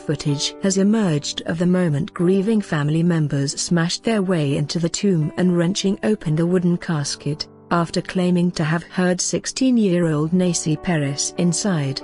footage has emerged of the moment grieving family members smashed their way into the tomb and wrenching open the wooden casket, after claiming to have heard 16-year-old Neysi Perez inside.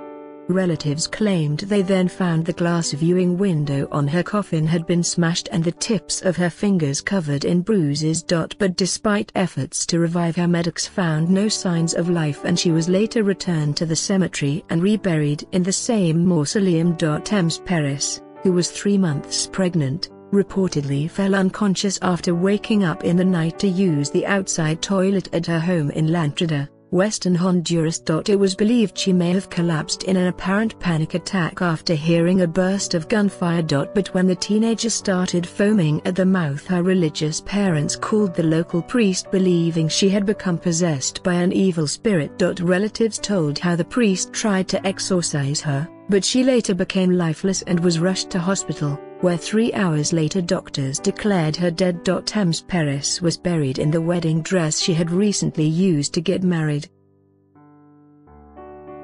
Relatives claimed they then found the glass viewing window on her coffin had been smashed and the tips of her fingers covered in bruises. But despite efforts to revive her, medics found no signs of life and she was later returned to the cemetery and reburied in the same mausoleum. Neysi Perez, who was 3 months pregnant, reportedly fell unconscious after waking up in the night to use the outside toilet at her home in Entrada, western Honduras. It was believed she may have collapsed in an apparent panic attack after hearing a burst of gunfire. But when the teenager started foaming at the mouth, her religious parents called the local priest, believing she had become possessed by an evil spirit. Relatives told how the priest tried to exorcise her, but she later became lifeless and was rushed to hospital, where 3 hours later doctors declared her dead. Neysi Perez was buried in the wedding dress she had recently used to get married.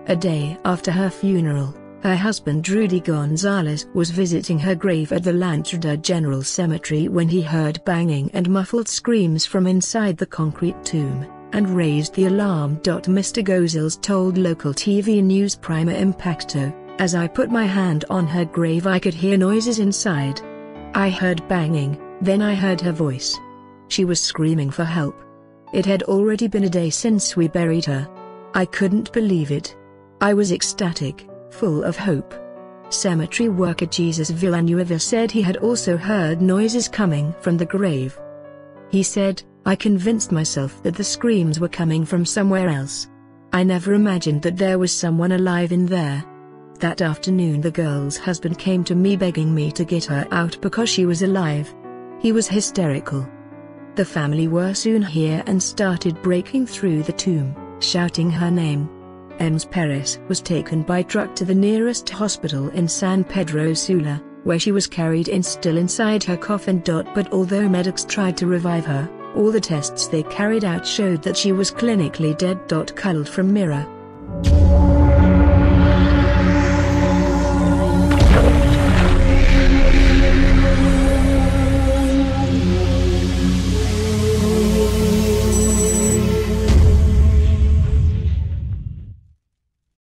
A day after her funeral, her husband Rudy Gonzalez was visiting her grave at the Entrada General Cemetery when he heard banging and muffled screams from inside the concrete tomb, and raised the alarm. Mr. Gonzalez told local TV news Prima Impacto, "As I put my hand on her grave I could hear noises inside. I heard banging, then I heard her voice. She was screaming for help. It had already been a day since we buried her. I couldn't believe it. I was ecstatic, full of hope." Cemetery worker Jesus Villanueva said he had also heard noises coming from the grave. He said, "I convinced myself that the screams were coming from somewhere else. I never imagined that there was someone alive in there." That afternoon the girl's husband came to me begging me to get her out because she was alive. He was hysterical. The family were soon here and started breaking through the tomb, shouting her name. Neysi Perez was taken by truck to the nearest hospital in San Pedro Sula, where she was carried in still inside her coffin. But although medics tried to revive her, all the tests they carried out showed that she was clinically dead. Culled from Mirror.